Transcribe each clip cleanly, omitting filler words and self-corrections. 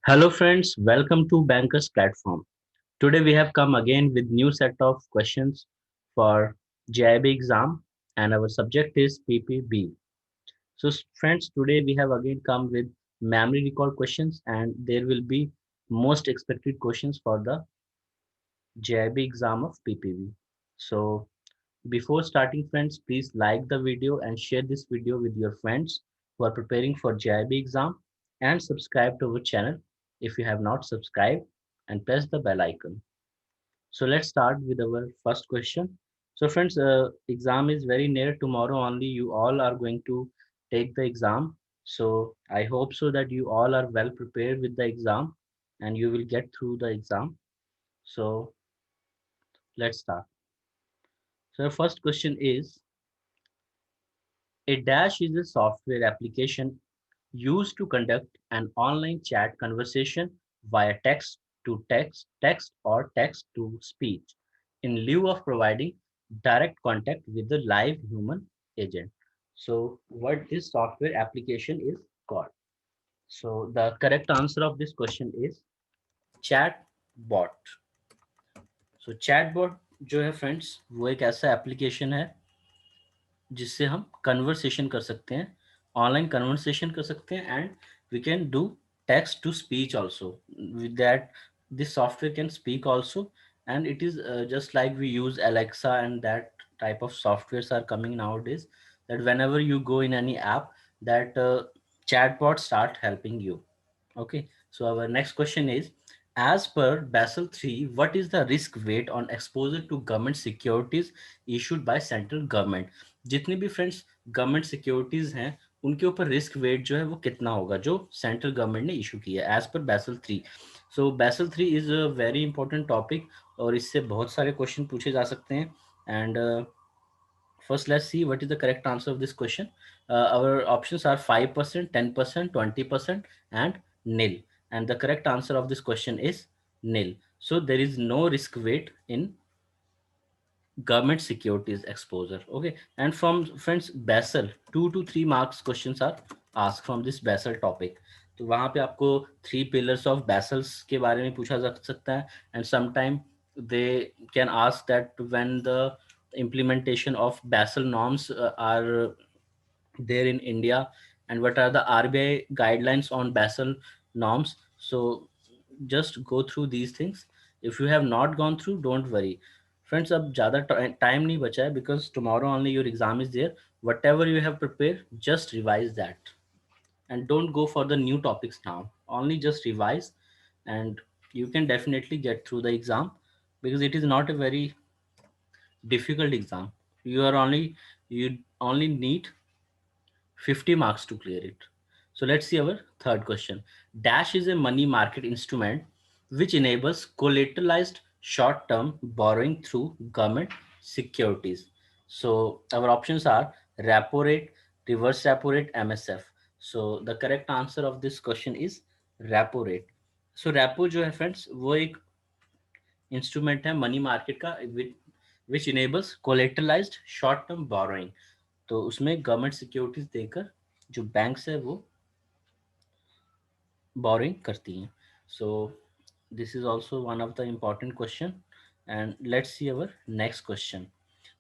Hello friends, welcome to Bankers Platform. Today we have come again with new set of questions for JIB exam and our subject is PPB. So friends, today we have again come with memory recall questions and there will be most expected questions for the JIB exam of PPB. So before starting friends, please like the video and share this video with your friends who are preparing for JIB exam and subscribe to our channel if you have not subscribed and press the bell icon. So let's start with our first question. So friends, exam is very near tomorrow only. You all are going to take the exam. So I hope so that you all are well prepared with the exam and you will get through the exam. So let's start. So the first question is, a dash is a software application used to conduct an online chat conversation via text or text to speech in lieu of providing direct contact with the live human agent. So what this software application is called? So the correct answer of this question is chat bot. So chatbot जो है friends वो एक ऐसा application है जिससे हम conversation कर सकते हैं, ऑनलाइन कन्वर्सेशन कर सकते हैं and we can do text to speech also with that this software can speak also and it is just like we use Alexa and that type of softwares are coming nowadays that whenever you go in any app that chatbots start helping you. Okay, so our next question is, as per Basel 3, what is the risk weight on exposure to government securities issued by central government? जितनी भी friends government securities हैं उनके ऊपर risk wait जो है वो कितना होगा जो सेंट्रल गवर्नमेंट ने इशू किया है एज पर बैसल 3. सो बैसल 3 is a very important topic और इससे बहुत सारे क्वेश्चन पूछे जा सकते हैं and first, let's see what is the correct answer of this question. Our options are 5%, 10%, 20%, and nil. And the correct answer of this question is nil. So there is no risk weight in government securities exposure. Okay. And from friends, Basel, 2 to 3 marks questions are asked from this Basel topic. तो वहाँ पे आपको 3 pillars of Basels के बारे में पूछा जा सकता है and sometime they can ask that when the implementation of Basel norms are there in India and what are the RBI guidelines on Basel norms. So just go through these things. If you have not gone through, don't worry. Friends, अब ज़्यादा time नहीं बचा है because tomorrow only your exam is there. Whatever you have prepared, just revise that and don't go for the new topics now. Only just revise and you can definitely get through the exam because it is not a very difficult exam. You only need 50 marks to clear it. So let's see our third question. Dash is a money market instrument which enables collateralized short-term borrowing through government securities. So our options are repo rate, reverse repo rate, MSF. So the correct answer of this question is repo rate. So repo जो है friends वो एक instrument है money market का which enables collateralized short term borrowing. तो उसमें government securities देकर जो बैंक्स है वो बोरिंग करती हैं. So this is also one of the important question and let's see our next question.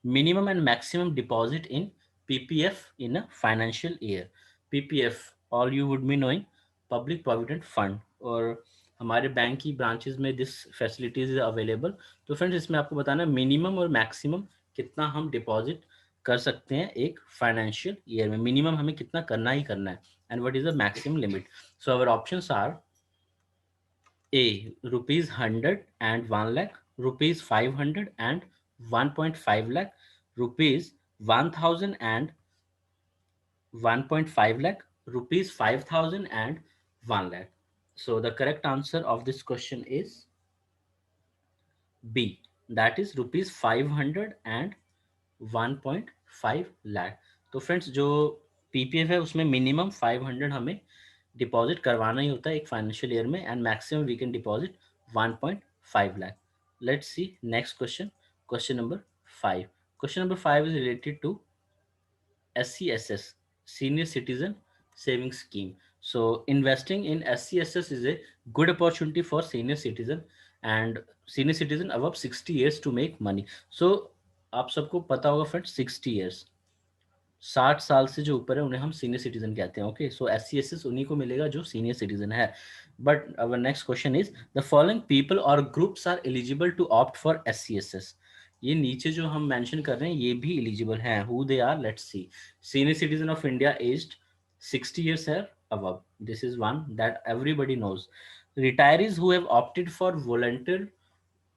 Minimum and maximum deposit in PPF in a financial year. PPF all you would be knowing, public provident fund. और हमारे bank की branches में this facilities is available. तो friends इसमें आपको बताना minimum और maximum कितना हम डिपॉजिट कर सकते हैं एक फाइनेंशियल ईयर में. मिनिमम हमें कितना करना ही करना है and what is the maximum limit. So our options are A rupees 100 and 1 lakh, rupees 500 and 1.5 lakh, rupees 1000 and 1.5 lakh, rupees 5000 and 1 lakh. So the correct answer of this question is B, that is rupees 500 and 1.5 lakh. तो friends जो PPF है उसमें minimum 500 हमें deposit करवाना ही होता है एक financial year में and maximum we can deposit 1.5 lakh. Let's see next question. Question number 5. Question number 5 is related to SCSS, senior citizen saving scheme. So investing in SCSS is a good opportunity for senior citizen and senior citizen above 60 years to make money. So आप सबको पता होगा friends 60 years 60 साल से जो ऊपर है उन्हें हम सीनियर सिटीजन कहते हैं. ओके, सो SC/SS उन्हीं को मिलेगा जो सीनियर सिटीजन है. But our next question is the following people और groups are eligible to opt for SC/SS. ये नीचे जो हम मेंशन कर रहे हैं ये भी एलिजिबल हैं. Who they are, let's see. Senior citizen of India aged 60 years है above. This is one that everybody knows. Retirees who have opted for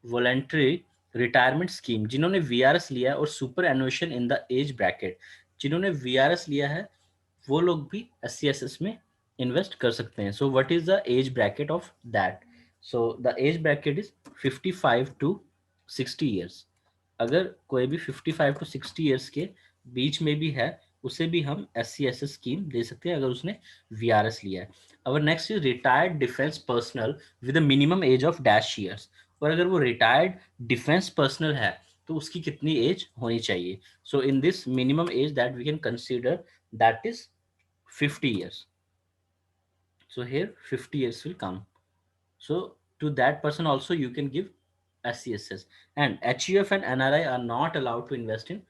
voluntary retirement scheme, जिन्होंने VRS लिया है और superannuation in the age bracket, जिन्होंने VRS लिया है वो लोग भी SC/SS में इन्वेस्ट कर सकते हैं. So what is the age bracket of that? So the age bracket is 55 to 60 years. अगर कोई भी 55 to 60 years के बीच में भी है उसे भी हम SC/SS स्कीम दे सकते हैं अगर उसने VRS लिया है. Our next is retired defence personal with minimum age of dash years. और अगर वो रिटायर्ड डिफेंस पर्सनल है तो उसकी कितनी एज होनी चाहिए? So in this minimum age that we can consider, that is 50 years. So here 50 years will come. So to that person also you can give SC/SS. And HUF and NRI are not allowed to invest in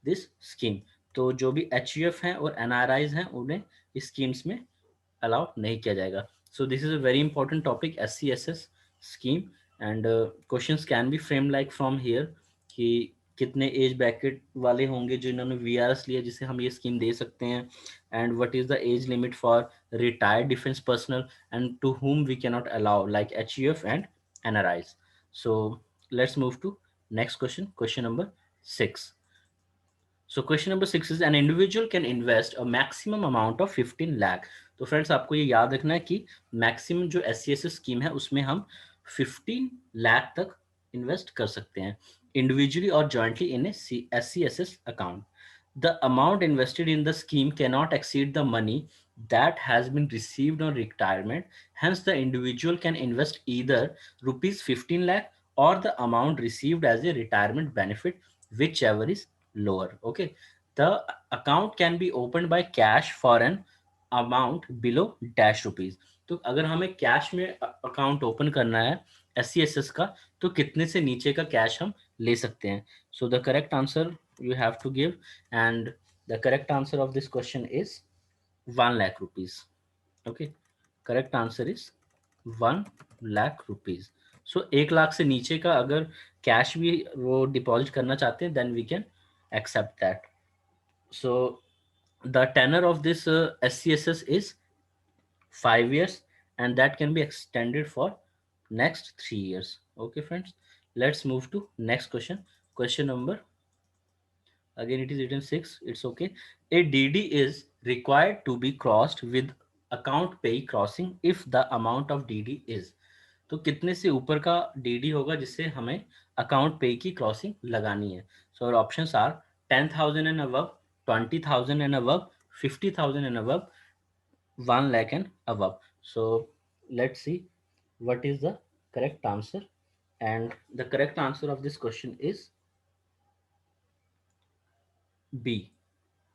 this scheme. तो जो भी HUF हैं और NRIs हैं उन्हें इस schemes में allow नहीं किया जाएगा. So this is a very important topic, SC/SS scheme. And questions can be framed like from here कि कितने एज ब्रैकेट वाले होंगे जिन्होंने VRS लिया जिसे हम ये स्कीम दे सकते हैं, and what is the age limit for retired defence personnel and to whom we cannot allow like HUF and NRIs. So let's move to next question, question number 6. So question number 6 is an individual can invest a maximum amount of 15 lakh. तो friends आपको ये याद रखना है कि maximum जो SC/SS scheme है उसमें हम 15 लाख तक इन्वेस्ट कर सकते हैं इंडिविजुअली और jointly in A SC/SS account. The amount invested in the scheme cannot exceed the money that has been received on retirement. Hence, the individual can invest either rupees 15 lakh or the amount received as a retirement benefit, whichever is lower. Okay, the account can be opened by cash for an amount below dash rupees. तो अगर हमें cash में account open करना है SC/SS का तो कितने से नीचे का कैश हम ले सकते हैं? So the correct answer you have to give, and the correct answer of this question is 1 lakh rupees. Okay, correct answer is 1 lakh rupees. So 1 lakh से नीचे का अगर कैश भी वो डिपॉजिट करना चाहते हैं then we can accept that. So the tenor of this SC/SS is 5 years and that can be extended for next 3 years. Okay friends, let's move to next question, question number, again it is written 6, it's okay. A DD is required to be crossed with account pay crossing if the amount of DD is. तो कितने से ऊपर का DD होगा जिससे हमें account पे की क्रॉसिंग लगानी है? So options are 10,000 and above, 20,000 and above, 50,000 and above, 1 lakh and above. So let's see what is the correct answer, and the correct answer of this question is B,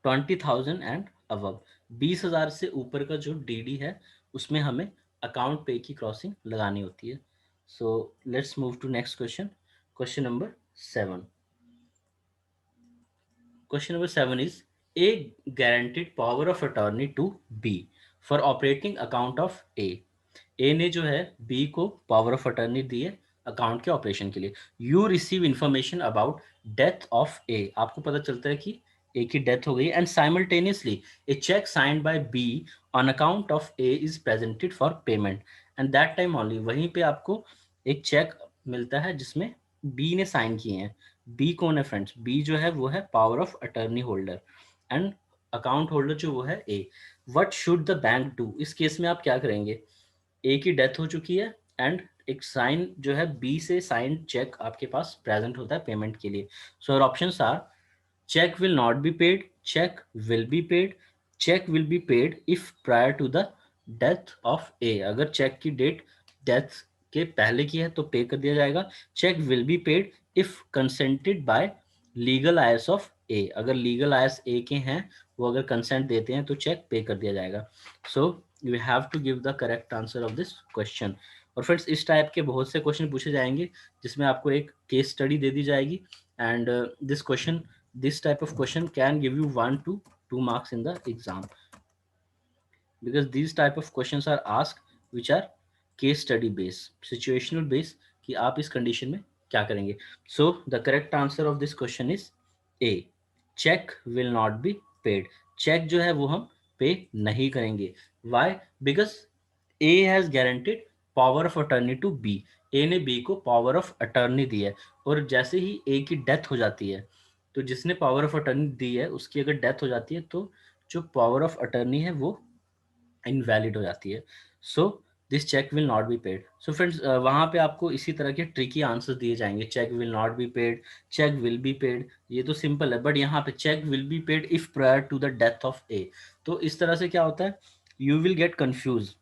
20,000 and above. 20,000 से ऊपर का जो DD है उसमें हमें account पे की crossing लगानी होती है. So let's move to next question, question number 7. Question number 7 is A guaranteed power of attorney to B for operating account of A. A ने जो है B को power of attorney दी है अकाउंट के ऑपरेशन के लिए. You receive information about death of A. आपको पता चलता है कि A की डेथ हो गई and simultaneously a check signed by B on account of A is presented for payment. And that time only वहीं पे आपको एक चेक मिलता है जिसमें B ने साइन किए हैं. बी कौन है फ्रेंड्स? बी जो है वो है power of attorney holder and account holder जो वो है A. What should the bank do? इस केस में आप क्या करेंगे? ए की डेथ हो चुकी है एंड एक साइन जो है बी से साइन चेक आपके पास प्रेजेंट होता है पेमेंट के लिए. So options are check will not be paid, check will be paid, check will be paid if prior to the death of A. अगर चेक की डेट डेथ के पहले की है तो पे कर दिया जाएगा. Cheque will be paid if consented by legal heirs of A. अगर लीगल आयर्स ए के हैं वो अगर कंसेंट देते हैं तो चेक पे कर दिया जाएगा. So you have to give the correct answer of this question. और फ्रेंड्स इस टाइप के बहुत से क्वेश्चन पूछे जाएंगे जिसमें आपको एक केस स्टडी दे दी जाएगी, and this type of question can give you 1 to 2 marks in the exam, because these type of questions are asked which are case study based, situational based, कि आप इस कंडीशन में क्या करेंगे। So the correct answer of this question is A, cheque will not be paid. Cheque जो है वो हम पे नहीं करेंगे। Why? Because A has guaranteed power of attorney to B. A ने बी को पावर ऑफ अटर्नी दी है, और जैसे ही ए की डेथ हो जाती है, तो जिसने पावर ऑफ अटर्नी दी है उसकी अगर डेथ हो जाती है तो जो पावर ऑफ अटर्नी है वो इनवैलिड हो जाती है। So this cheque will not be paid. So friends वहाँ पे आपको इसी तरह के ट्रिकी आंसर्स दिए जाएंगे, cheque will not be paid, cheque will be paid, ये तो सिंपल है, बट यहाँ पे cheque will be paid if prior to the death of A. तो इस तरह से क्या होता है, यू विल गेट कंफ्यूज।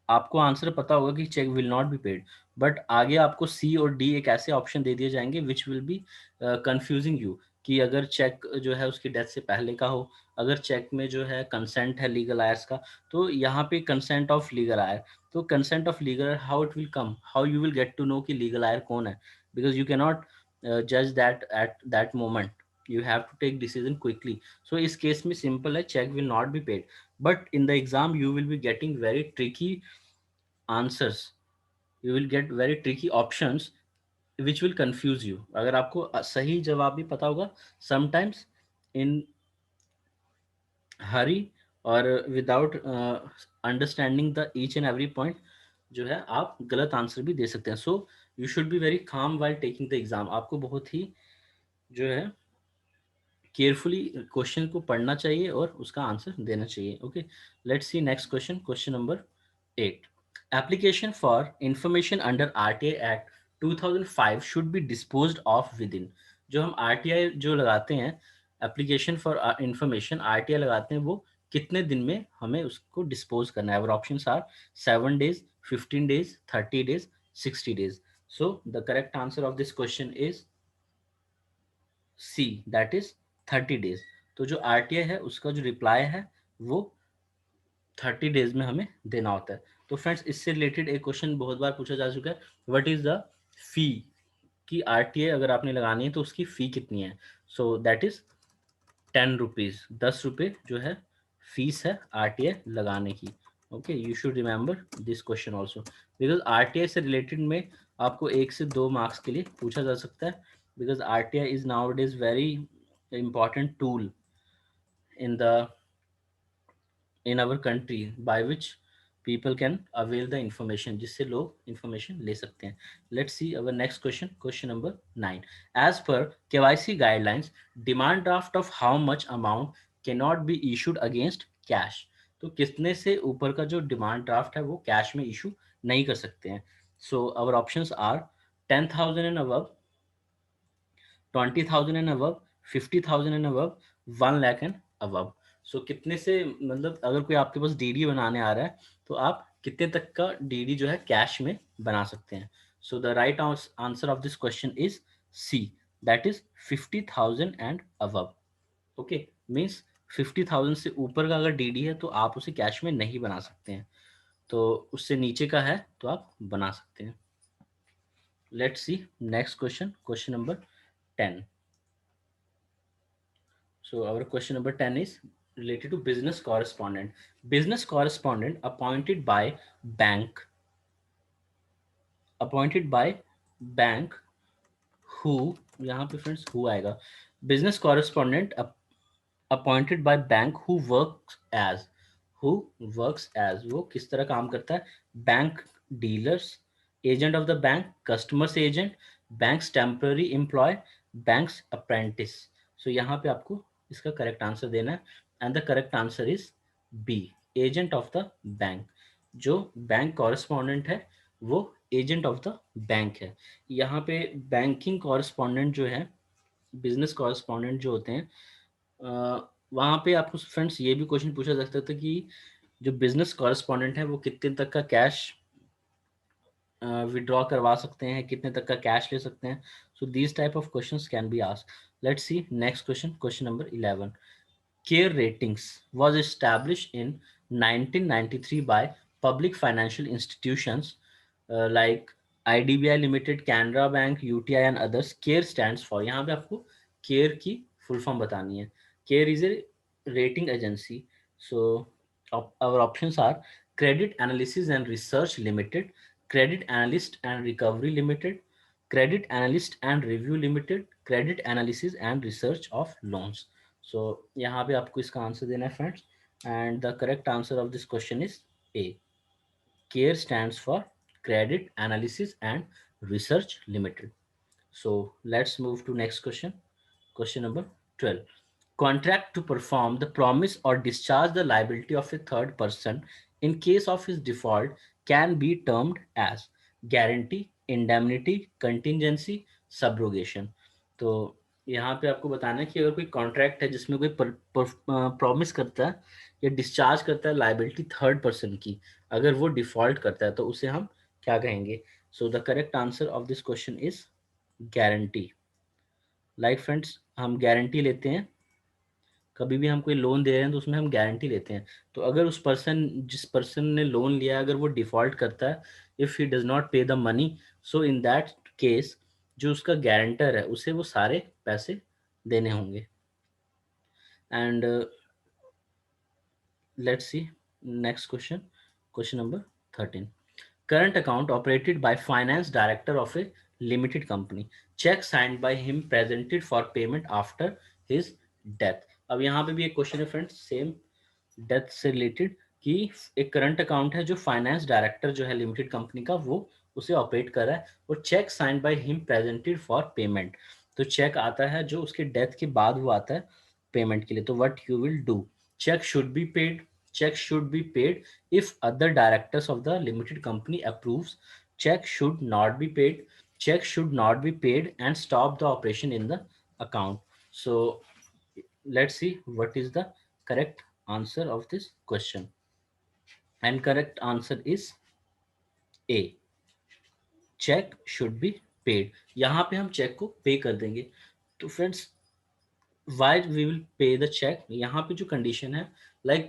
आपको आंसर पता होगा कि cheque will not be paid, but आगे आपको सी और डी एक ऐसे ऑप्शन दे दिए जाएंगे which will be confusing you, कि अगर चेक जो है उसकी डेथ से पहले का हो, अगर चेक में जो है कंसेंट है लीगल आयर्स का, तो यहाँ पे कंसेंट ऑफ लीगल आयर, तो consent of legal heir how it will come, how you will get to know कि लीगल आयर कौन है, बिकॉज यू कैन नॉट जज that at that moment, you have to take decision quickly. So इस case में simple है, cheque will not be paid, but in the exam you will be getting very tricky answers, you will get very tricky options which will confuse you. अगर आपको सही जवाब भी पता होगा, समटाइम्स इन हरी और without understanding the each and every point जो है आप गलत आंसर भी दे सकते हैं। So you should be very calm while taking the exam. आपको बहुत ही जो है केयरफुली क्वेश्चन को पढ़ना चाहिए और उसका आंसर देना चाहिए। Okay, let's see next question, question number 8। Application for information under RTI act 2005 should be disposed of with in. जो हम आरटीआई जो लगाते हैं, एप्लीकेशन फॉर इंफॉर्मेशन आरटीआई लगाते हैं, वो कितने दिन में हमें उसको डिस्पोज करना है। और option are 7 days, 15 days, 30 days, 60 days। So the correct answer of this question is C, that is 30 days। तो जो आरटीआई है उसका जो रिप्लाई है वो 30 days में हमें देना होता है। तो फ्रेंड्स इससे रिलेटेड एक क्वेश्चन बहुत बार पूछा जा चुका है, व्हाट इज द फी, की आरटीआई अगर आपने लगानी है तो उसकी फी कितनी है। सो दैट इज 10 रुपीज, 10 रुपये जो है फीस है आरटीआई लगाने की। Okay, you should remember this question also, because RTI से रिलेटेड में आपको 1 से 2 मार्क्स के लिए पूछा जा सकता है, because RTI is now it is very important tool in the in our country by which people can avail the information, जिससे लोग information ले सकते हैं। Let's see our next question, question number 9। As per KYC guidelines, demand draft of how much amount cannot be issued against cash। तो कितने से ऊपर का जो डिमांड ड्राफ्ट है वो कैश में इशू नहीं कर सकते हैं। So our options are 10,000 and above, 20,000 and above, 50,000 and above, 1 lakh and above. So कितने से, मतलब अगर कोई आपके पास डीडी बनाने आ रहा है तो आप कितने तक का डीडी जो है कैश में बना सकते हैं। So the right answer of this question is C, that is 50,000 and above. Okay, means 50,000 से ऊपर का अगर डीडी है तो आप उसे कैश में नहीं बना सकते हैं, तो उससे नीचे का है तो आप बना सकते हैं। Let's see next question, question number 10। So our question number 10 is related to business correspondent. Business correspondent bank appointed by bank who, यहाँ पे फ्रेंड्स who आएगा, business correspondent appointed by bank who works as, वो किस तरह काम करता है, bank dealers, agent of the bank, customers agent, banks temporary employ, banks apprentice. So यहाँ पे आपको इसका करेक्ट आंसर देना है, and the correct answer is B, agent of the bank. जो बैंक कॉरेस्पॉन्डेंट है वो एजेंट ऑफ द बैंक है। यहाँ पे बैंकिंग कॉरेस्पॉन्डेंट जो है, बिजनेस कॉरेस्पॉन्डेंट जो होते हैं, वहाँ पे आपको फ्रेंड्स ये भी क्वेश्चन पूछा जा सकता था कि जो बिजनेस कॉरेस्पॉन्डेंट है वो कितने तक का कैश विड्रॉ करवा सकते हैं, कितने तक का कैश ले सकते हैं। So these type of questions can be asked. Let's see next question, question number 11। Care ratings was established in 1993 by public financial institutions like IDBI Limited, Canara Bank, UTI and others. CARE stands for, यहाँ पे आपको CARE की full form बतानी है. CARE is a rating agency. So our options are Credit Analysis and Research Limited, Credit Analyst and Recovery Limited, Credit Analyst and Review Limited, Credit Analysis and Research of Loans. So यहाँ पे आपको इसका answer देना है friends. And the correct answer of this question is A. CARE stands for Credit Analysis and Research Limited. So let's move to next question. Question number 12. Contract to perform the promise or discharge the liability of a third person in case of his default can be termed as guarantee, indemnity, contingency, subrogation. तो यहाँ पे आपको बताना है कि अगर कोई contract है जिसमें कोई प्रॉमिस करता है या डिस्चार्ज करता है लाइबिलिटी थर्ड पर्सन की, अगर वो डिफॉल्ट करता है तो उसे हम क्या कहेंगे. सो the correct answer of this question is guarantee. Like friends, हम गारंटी लेते हैं, कभी भी हम कोई लोन दे रहे हैं तो उसमें हम गारंटी लेते हैं. तो अगर उस पर्सन, जिस पर्सन ने लोन लिया, अगर वो डिफॉल्ट करता है, इफ़ ही डज नॉट पे the money, so in that case जो उसका गारंटर है उसे वो सारे पैसे देने होंगे. And let's see next question. Question number 13. Current account operated by finance director of a limited company. Check signed by him presented for payment after his death. अब यहाँ पे भी एक क्वेश्चन है फ्रेंड्स, सेम डेथ से related, कि एक current account है जो फाइनेंस डायरेक्टर जो है लिमिटेड कंपनी का, वो उसे ऑपरेट कर रहा है, और cheque signed by him presented for payment. तो चेक आता है जो उसके डेथ के बाद वो आता है पेमेंट के लिए. तो what you will do. Cheque should be paid. Check should be paid if other directors of the limited company approves. Check should not be paid. Check should not be paid and stop the operation in the account. So let's see what is the correct answer of this question. And correct answer is A. Check should be paid. यहाँ पे हम check को पे कर देंगे. तो friends, why we will pay the cheque, यहाँ पे जो कंडीशन है,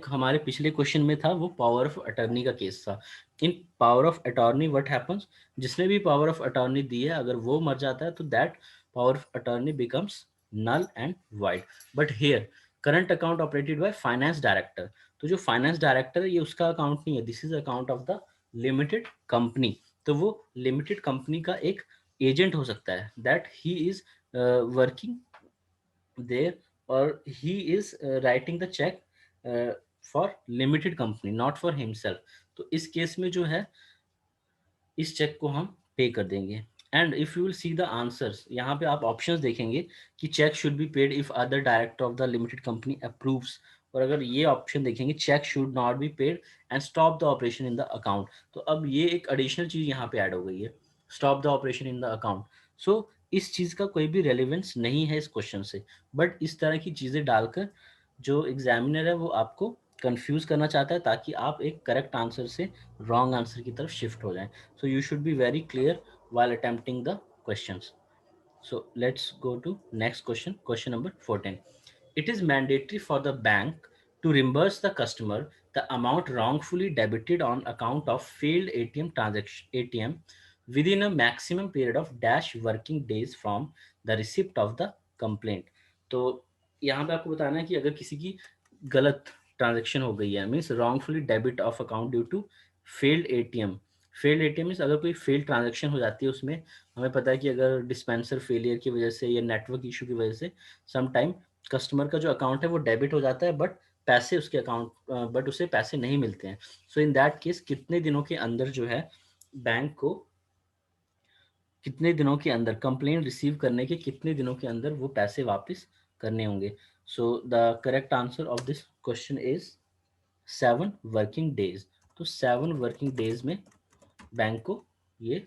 हमारे पिछले क्वेश्चन में था, वो पावर ऑफ अटर्नी का केस था. In power of attorney what happens, जिसने भी पावर ऑफ अटॉर्नी दी है अगर वो मर जाता है तो that power of attorney becomes null and void. But here current account operated by finance director, तो जो फाइनेंस डायरेक्टर है ये उसका अकाउंट नहीं है, this is account of the limited company. तो वो लिमिटेड कंपनी का एक एजेंट हो सकता है, that he is working there, or he is writing the check for limited company, not for himself. तो इस केस में जो है इस चेक को हम पे कर देंगे. And if you will see the answers, यहाँ पे आप ऑप्शंस देखेंगे कि cheque should be paid if other director of the limited company approves, और अगर ये ऑप्शन देखेंगे cheque should not be paid and stop the operation in the account, तो अब ये एक एडिशनल चीज यहाँ पे ऐड हो गई है, stop the operation in the account. So इस चीज का कोई भी रेलिवेंस नहीं है इस क्वेश्चन से, बट इस तरह की चीजें डालकर जो एग्जामिनर है वो आपको कंफ्यूज करना चाहता है, ताकि आप एक करेक्ट आंसर से रॉन्ग आंसर की तरफ शिफ्ट हो जाएं. So you should be very clear while attempting the questions. So let's go to next question. Question number 14. It is mandatory for the bank to reimburse the customer the amount wrongfully debited on account of failed ATM transaction ATM within a maximum period of dash working days from the receipt of the complaint. तो यहाँ पे आपको बताना है कि अगर किसी की गलत ट्रांजेक्शन हो गई है, means wrongfully debit of account due to failed ATM. Failed ATM means अगर कोई फेल्ड ट्रांजेक्शन हो जाती है उसमें, हमें पता है कि अगर डिस्पेंसर फेलियर की वजह से या नेटवर्क इशू की वजह से सम टाइम कस्टमर का जो अकाउंट है वो डेबिट हो जाता है, बट पैसे उसके अकाउंट, बट उसे पैसे नहीं मिलते हैं. सो इन दैट केस कितने दिनों के अंदर जो है बैंक को, कितने दिनों के अंदर कंप्लेंट रिसीव करने के कितने दिनों के अंदर वो पैसे वापस करने होंगे. सो the correct answer of this question is 7 working days. तो 7 वर्किंग डेज में बैंक को ये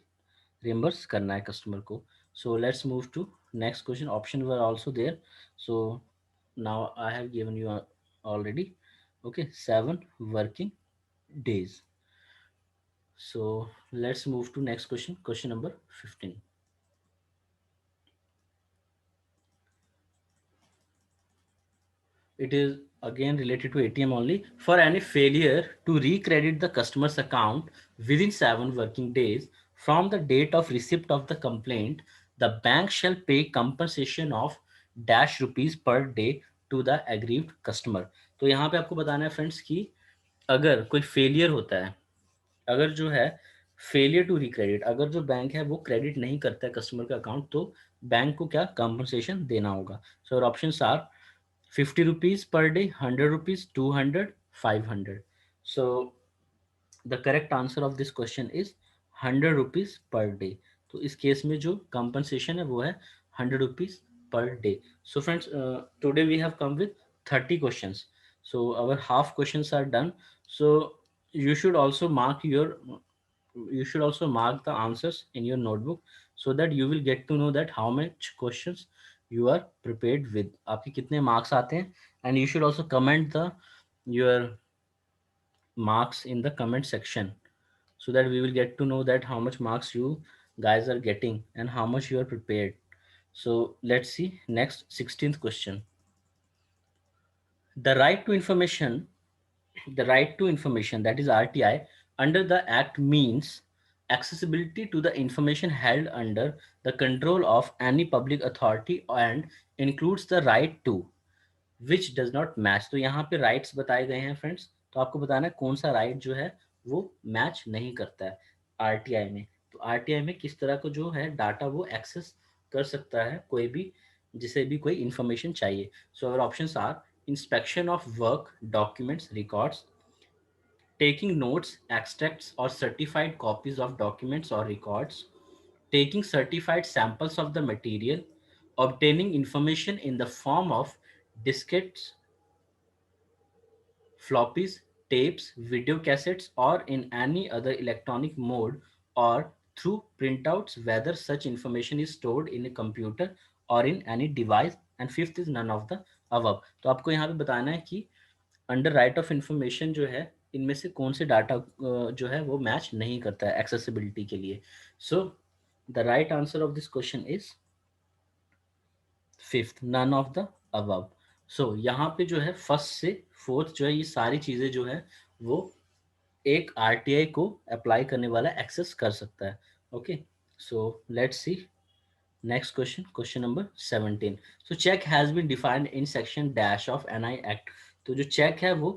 रिम्बर्स करना है कस्टमर को. So let's move to next question. Option were also there, so now I have given you already. Okay, 7 working days. So let's move to next question. Question number 15. It is again related to ATM only. For any failure to recredit the customer's account within 7 working days from the date of receipt of the complaint, the bank shall pay compensation of dash rupees per day to the aggrieved customer. तो यहाँ पे आपको बताना है friends कि अगर कोई failure होता है, अगर जो है फेलियर टू रिक्रेडिट, अगर जो बैंक है वो क्रेडिट नहीं करता है कस्टमर का अकाउंट, तो बैंक को क्या कंपनसेशन देना होगा. So option are 50 rupees per day, 100 rupees, 200, 500. So the correct answer of this question is 100 rupees per day. तो इस केस में जो compensation है वो है 100 rupees per day. So friends, today we have come with 30 questions. So our half questions are done. So you should also mark your you should also mark the answers in your notebook so that you will get to know that how much questions you are prepared with, आपके कितने marks आते हैं. And you should also comment the your marks in the comment section so that we will get to know that how much marks you guys are getting and how much you are prepared. So let's see next 16th question. The right to information, the right to information, that is RTI, under the act means accessibility to the information held under the control of any public authority and includes the right to which does not match. तो यहाँ पे rights बताए गए हैं friends, तो आपको बताना है कौन सा राइट जो है वो मैच नहीं करता है आरटीआई में. तो आरटीआई में किस तरह को जो है डाटा वो एक्सेस कर सकता है कोई भी, जिसे भी कोई इंफॉर्मेशन चाहिए. So our options are inspection of work documents records, taking notes, extracts, or certified copies of documents or records, taking certified samples of the material, obtaining information in the form of diskettes, floppies, tapes, video cassettes, or in any other electronic mode, or through printouts, whether such information is stored in a computer or in any device. And fifth is none of the above. तो आपको यहाँ पे बताना है कि under right of information जो है इनमें से कौन से डाटा जो है वो मैच नहीं करता है एक्सेसिबिलिटी के लिए. So the right answer of this question is fifth, none of the above. So यहाँ पे जो है फर्स्ट से फोर्थ जो है ये सारी चीज़ें जो है वो एक आरटीआई को अप्लाई करने वाला एक्सेस कर सकता है. Okay, so let's see next question, question number 17. So cheque has been defined in section dash of NI Act. तो जो चेक है वो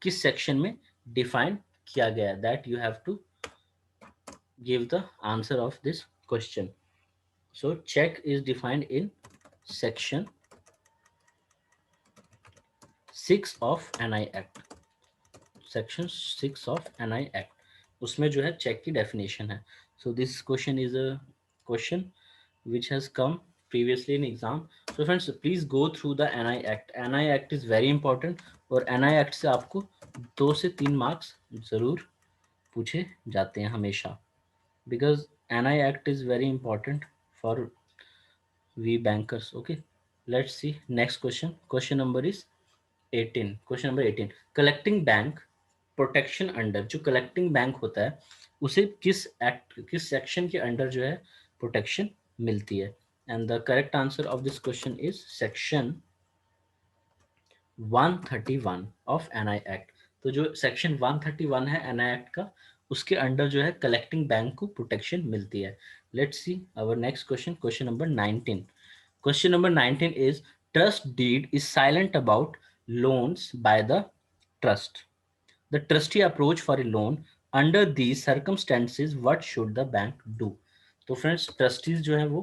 किस सेक्शन में डिफाइन किया गया है, that you have to give the answer of this question. So cheque is defined in section 6 of NI Act. Section 6 of NI Act, उसमें जो है चेक की डेफिनेशन है. So this question is a question which has come previously in exam. So friends, please go through the NI Act. NI Act is very important और NI Act से आपको 2 से 3 marks ज़रूर पूछे जाते हैं हमेशा, because NI Act is very important for we bankers. Okay, let's see next question. Question number is 18. Question number 18. Collecting bank protection under, जो कलेक्टिंग बैंक होता है उसे किस एक्ट, किस सेक्शन के अंडर जो है प्रोटेक्शन मिलती है. And the correct answer of this question is section 131 of NI Act. तो जो सेक्शन 131 है एनआई एक्ट का, उसके अंडर जो है कलेक्टिंग बैंक को प्रोटेक्शन मिलती है. Let's see our next question, question number 19. Question number 19 is trust deed is silent about loans by the trust. The trustee approach for a loan. Under these circumstances, what should the bank do? तो friends trustees जो है वो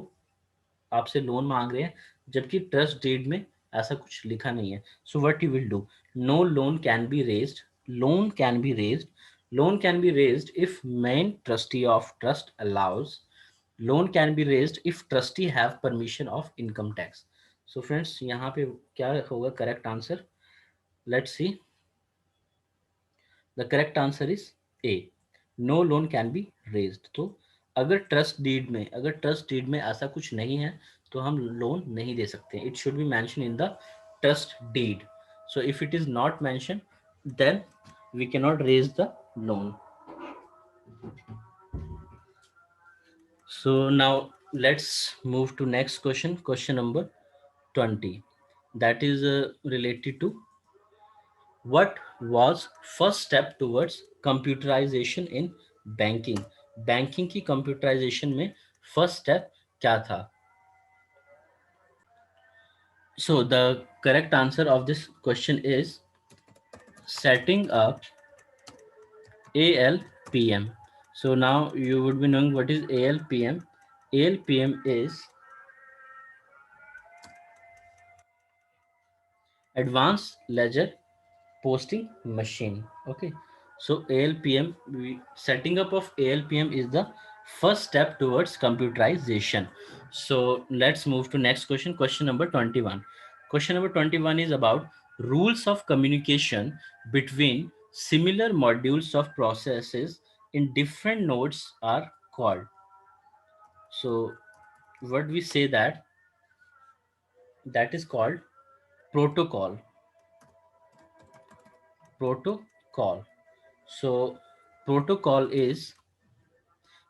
आपसे loan मांग रहे हैं, जबकि trust deed में ऐसा कुछ लिखा नहीं है. So what you will do? No loan can be raised, loan can be raised, loan can be raised if main trustee of trust allows, loan can be raised if trustee have permission of income tax. So friends यहाँ पे क्या होगा correct answer? Let's see. The correct answer is A, no loan can be raised. तो अगर trust deed में, अगर trust deed में ऐसा कुछ नहीं है तो हम लोन नहीं दे सकते. It should be mention in the trust deed. So if it is not mention then we can not raise the loan. So now let's move to next question, question number 20. That is related to What was first step towards computerization in banking? Banking की computerisation में first step क्या था? So the correct answer of this question is setting up ALPM. So now you would be knowing what is ALPM. ALPM is Advanced Ledger Posting Machine. Okay. So ALPM, setting up of ALPM is the first step towards computerization. So let's move to next question. Question number 21. Question number 21 is about rules of communication between similar modules of processes in different nodes are called. So what we say that is called protocol. Protocol. So protocol is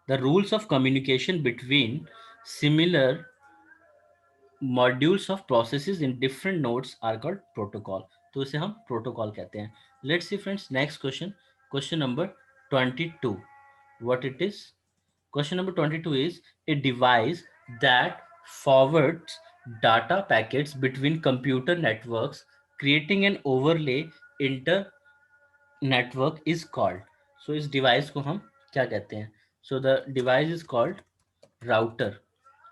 the rules of communication between similar modules of processes in different nodes are called protocol. तो इसे हम protocol कहते हैं. Let's see friends, next question. Question number 22. What it is? Question number 22 is a device that forwards data packets between computer networks, creating an overlay inter network is called. So इस device को हम क्या कहते हैं? So the device is called router.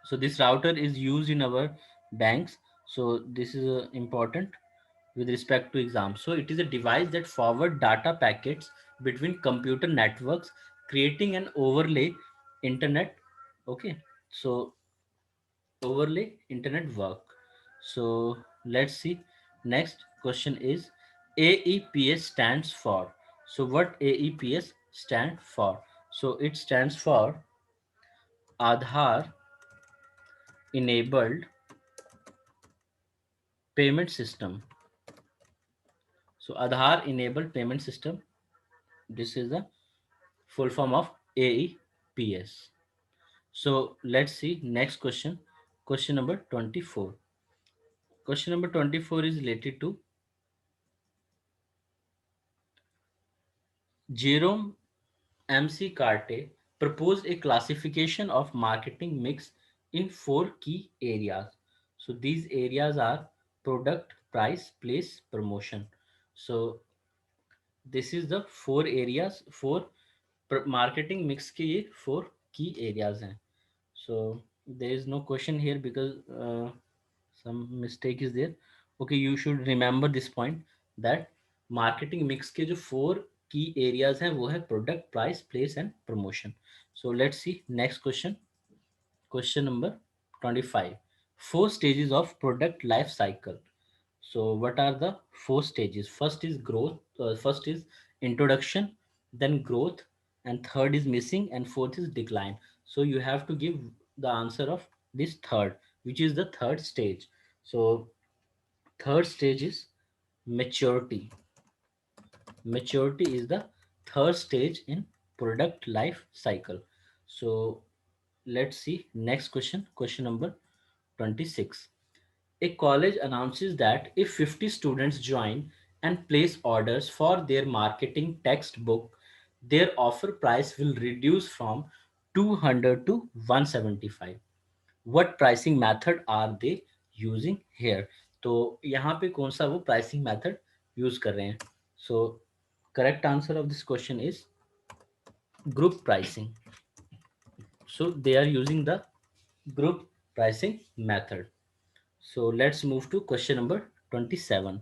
So this router is used in our banks. So this is important with respect to exam. So it is a device that forward data packets between computer networks, creating an overlay internet. Okay. So overlay internet work. So let's see. Next question is AEPS stands for. So what AEPS stand for? So it stands for Aadhaar enabled payment system. So Aadhaar enabled payment system. This is the full form of AEPS. So let's see next question. Question number 24. Question number 24 is related to Jerome MC Carte proposed a classification of marketing mix in four key areas. So these areas are product, price, place, promotion. So this is the four areas, four marketing mix के ये four key areas हैं. So there is no question here because some mistake is there. Okay, you should remember this point that marketing mix के जो four key areas हैं वो है product, price, place and promotion. So let's see next question. Question number 25. Four stages of product life cycle. So what are the four stages? First is growth, first is introduction, then growth, and third is missing, and fourth is decline. So you have to give the answer of this third, which is the third stage. So third stage is maturity. Maturity is the third stage in product life cycle. So let's see next question. Question number 26. A college announces that if 50 students join and place orders for their marketing textbook, their offer price will reduce from 200 to 175. What pricing method are they using here? तो यहाँ पे कौन सा वो pricing method use कर रहे हैं? So correct answer of this question is group pricing. So they are using the group pricing method. So let's move to question number 27.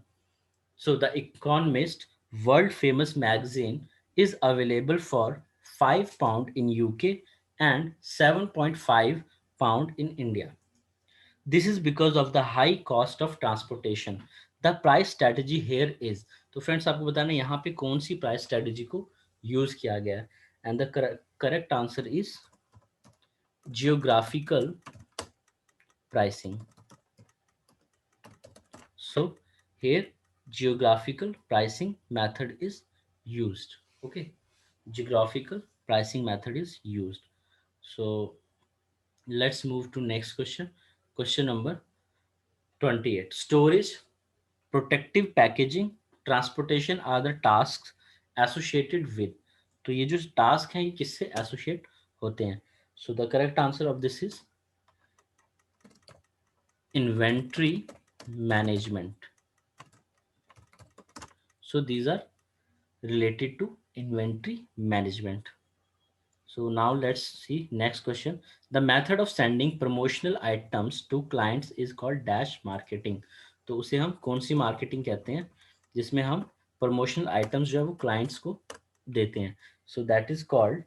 So the Economist world famous magazine is available for £5 in UK and £7.5 in India. This is because of the high cost of transportation. The price strategy here is, तो friends आपको बताना है यहाँ पे कौन सी price strategy को use किया गया है. And the correct answer is geographical pricing. So here geographical pricing method is used. Okay, geographical pricing method is used. So let's move to next question. Question number 28. Storage, protective packaging, transportation are the task associated with. तो ये जो task हैं ये किससे associate होते हैं? So the correct answer of this is inventory management. So these are related to inventory management. So now let's see next question. The method of sending promotional items to clients is called dash marketing. तो उसे हम कौन सी marketing कहते हैं जिसमें हम promotional items जो है वो क्लाइंट्स को देते हैं? So that is called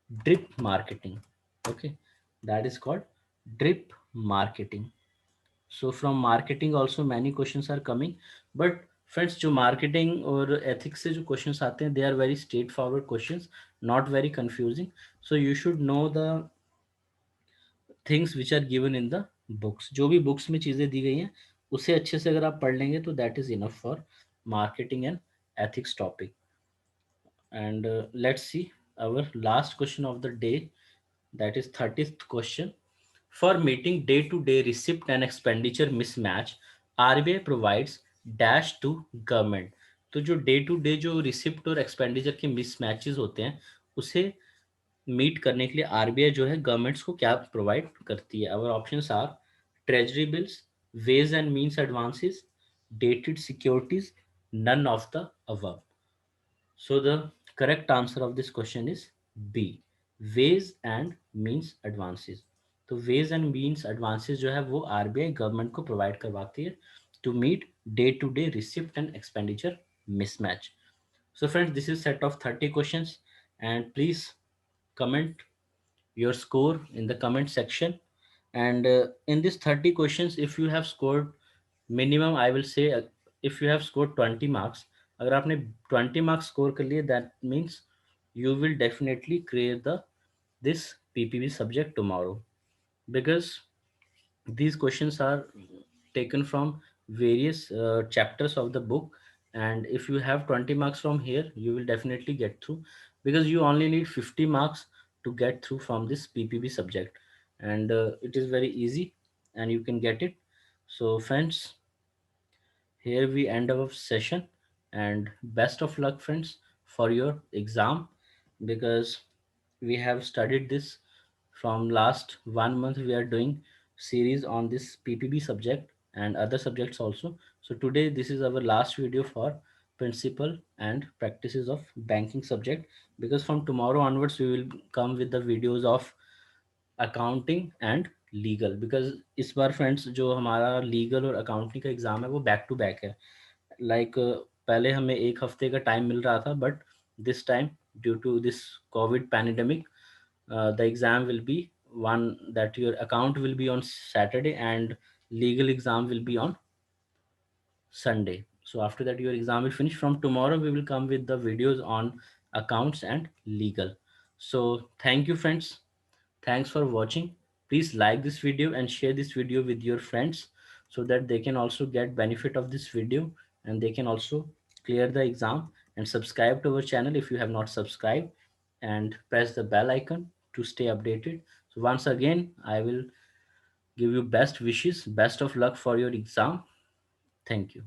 drip marketing. Okay, that is called drip marketing. So from marketing also many questions are coming, but friends जो marketing और ethics से जो questions आते हैं they are very straightforward questions, not very confusing. So you should know the things which are given in the books. जो भी books में चीज़ें दी गई हैं उसे अच्छे से अगर आप पढ़ लेंगे तो that is enough for marketing and ethics topic. And let's see our last question of the day, that is 30th question. For meeting day-to-day receipt and expenditure mismatch, RBI provides dash to government. तो जो day to day जो receipt और expenditure के मिसमैचेस होते हैं उसे meet करने के लिए आरबीआई जो है गवर्नमेंट्स को क्या प्रोवाइड करती है? Our options are treasury bills, ways and means advances, dated securities, none of the above. So the correct answer of this question is B. Ways and means advances. तो ways and means advances जो है वो RBI government को provide करवाती है to meet day to day receipt and expenditure mismatch. So friends, this is set of 30 questions, and please comment your score in the comment section. And in this 30 questions, if you have scored minimum, I will say, if you have scored 20 marks, अगर आपने 20 marks score कर लिए, that means you will definitely clear the this PPB subject tomorrow, because these questions are taken from various chapters of the book. And if you have 20 marks from here, you will definitely get through, because you only need 50 marks to get through from this PPB subject. And it is very easy and you can get it. So friends, here we end our session, and best of luck friends for your exam, because we have studied this from last 1 month. We are doing series on this PPB subject and other subjects also. So today this is our last video for principle and practices of banking subject, because from tomorrow onwards we will come with the videos of accounting and legal. Because इस बार friends जो हमारा legal और accounting का exam है वो back to back है. Like पहले हमें एक हफ्ते का टाइम मिल रहा था, but this time due to this covid pandemic the exam will be one, that your account will be on Saturday and legal exam will be on Sunday. So after that your exam will finish. From tomorrow we will come with the videos on accounts and legal. So thank you friends. Thanks for watching. Please like this video and share this video with your friends so that they can also get benefit of this video and they can also clear the exam. And subscribe to our channel if you have not subscribed, and press the bell icon to stay updated. So once again, I will give you best wishes, best of luck for your exam. Thank you.